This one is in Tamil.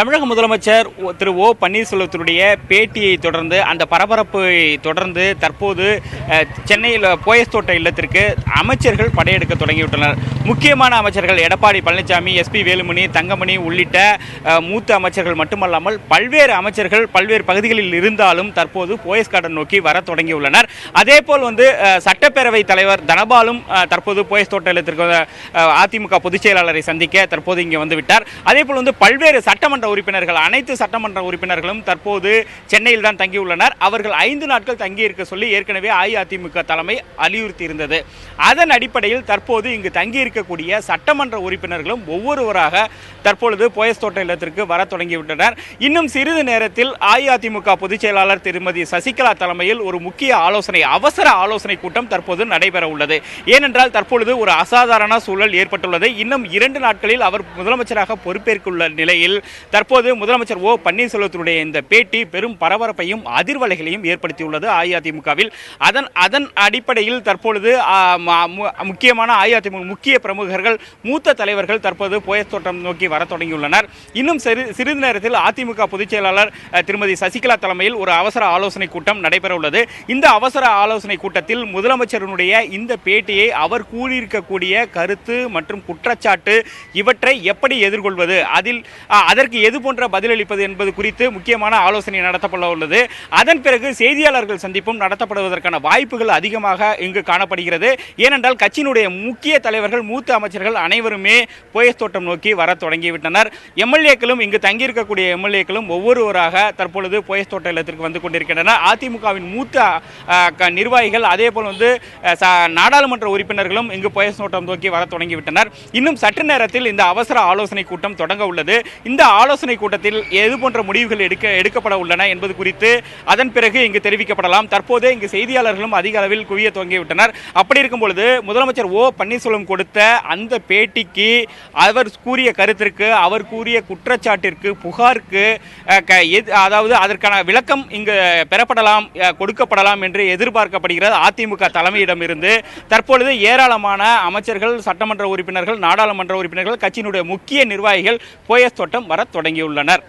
தமிழக முதலமைச்சர் திரு ஓ பன்னீர்செல்வத்தினுடைய பேட்டியை தொடர்ந்து அந்த பரபரப்பை தொடர்ந்து தற்போது சென்னையில் போயஸ் தோட்ட இல்லத்திற்கு அமைச்சர்கள் படையெடுக்க தொடங்கிவிட்டனர். முக்கியமான அமைச்சர்கள் எடப்பாடி பழனிசாமி, எஸ்பி வேலுமணி, தங்கமணி உள்ளிட்ட மூத்த அமைச்சர்கள் மட்டுமல்லாமல் பல்வேறு அமைச்சர்கள் பல்வேறு பகுதிகளில் இருந்தாலும் தற்போது போயஸ் கார்டன் நோக்கி வர தொடங்கியுள்ளனர். அதேபோல் சட்டப்பேரவை தலைவர் தனபாலும் தற்போது போயஸ் தோட்ட இல்லத்திற்கு அதிமுக பொதுச் செயலாளரை சந்திக்க தற்போது இங்கே வந்துவிட்டார். அதேபோல் பல்வேறு சட்டமன்ற உறுப்பினர்கள், அனைத்து சட்டமன்ற உறுப்பினர்களும் தற்போது சென்னையில் தான் தங்கியுள்ளனர். அவர்கள் 5 நாட்கள் தங்கியிருக்க சொல்லி ஏற்கனவே அஇஅதிமுக தலைமை வலியுறுத்தி இருந்தது. அதன் அடிப்படையில் தற்போது இங்கு தங்கியிருக்கக்கூடிய சட்டமன்ற உறுப்பினர்களும் ஒவ்வொருவராக தற்பொழுது போயஸ் தோட்ட இல்லத்திற்கு வர தொடங்கிவிட்டனர். இன்னும் சிறிது நேரத்தில் அஇஅதிமுக பொதுச் செயலாளர் திருமதி சசிகலா தலைமையில் ஒரு முக்கிய அவசர ஆலோசனை கூட்டம் தற்போது நடைபெற உள்ளது. ஏனென்றால் தற்பொழுது ஒரு அசாதாரண சூழல் ஏற்பட்டுள்ளது. இன்னும் 2 நாட்களில் அவர் முதலமைச்சராக பொறுப்பேற்குள்ள நிலையில் தற்போது முதலமைச்சர் ஓ பன்னீர்செல்வத்தினுடைய இந்த பேட்டி பெரும் பரபரப்பையும் அதிர்வலைகளையும் ஏற்படுத்தியுள்ளது அஇஅதிமுகவில். அதன் அடிப்படையில் தற்பொழுது முக்கியமான அஇஅதிமுக முக்கிய பிரமுகர்கள், மூத்த தலைவர்கள் தற்போது போயஸ் தோட்டம் நோக்கி வர தொடங்கியுள்ளனர். இன்னும் சிறிது நேரத்தில் அதிமுக பொதுச் செயலாளர் திருமதி சசிகலா தலைமையில் ஒரு அவசர ஆலோசனை கூட்டம் நடைபெற உள்ளது. இந்த அவசர ஆலோசனை கூட்டத்தில் முதலமைச்சருடைய இந்த பேட்டியை, அவர் கூறியிருக்கக்கூடிய கருத்து மற்றும் குற்றச்சாட்டு இவற்றை எப்படி எதிர்கொள்வது, அதற்கு எது போன்ற பதிலளிப்பது என்பது குறித்து முக்கியமான ஆலோசனை நடத்தப்பட உள்ளது. அதன் பிறகு செய்தியாளர்கள் சந்திப்பும் நடத்தப்படுவதற்கான வாய்ப்புகள் அதிகமாக இங்கு காணப்படுகிறது. ஏனென்றால் கட்சியினுடைய முக்கிய தலைவர்கள், மூத்த அமைச்சர்கள் அனைவருமே போயஸ் தோட்டம் நோக்கி வர தொடங்கிவிட்டனர். எம்எல்ஏக்களும் இங்கு தங்கியிருக்கக்கூடிய எம்எல்ஏக்களும் ஒவ்வொருவராக தற்பொழுது போயஸ் தோட்ட இல்லத்திற்கு வந்து கொண்டிருக்கின்றனர். அதிமுகவின் மூத்த நிர்வாகிகள், அதே போல் நாடாளுமன்ற உறுப்பினர்களும் இங்கு போயஸ் தோட்டம் நோக்கி வர தொடங்கிவிட்டனர். இன்னும் சற்று நேரத்தில் இந்த அவசர ஆலோசனை கூட்டம் தொடங்க உள்ளது. இந்த ஆலோசனை கூட்டத்தில் எது போன்ற முடிவுகள் எடுக்கப்பட உள்ளன என்பது குறித்து அதன் பிறகு இங்கு தெரிவிக்கப்படலாம். தற்போது இங்கு செய்தியாளர்களும் அதிக அளவில் குவிய துவங்கிவிட்டனர். அப்படி இருக்கும் பொழுது முதலமைச்சர் ஓ பன்னீர்செல்வம் கொடுத்த அந்த பேட்டிக்கு, அவர் கூறிய கருத்திற்கு, அவர் கூறிய குற்றச்சாட்டிற்கு, புகாருக்கு அதாவது அதற்கான விளக்கம் இங்கு பெறப்படலாம், கொடுக்கப்படலாம் என்று எதிர்பார்க்கப்படுகிறது. அதிமுக தலைமையிடமிருந்து தற்பொழுது ஏராளமான அமைச்சர்கள், சட்டமன்ற உறுப்பினர்கள், நாடாளுமன்ற உறுப்பினர்கள், கட்சியினுடைய முக்கிய நிர்வாகிகள் போயஸ் தோட்டம் வர தொடங்கியுள்ளனர்.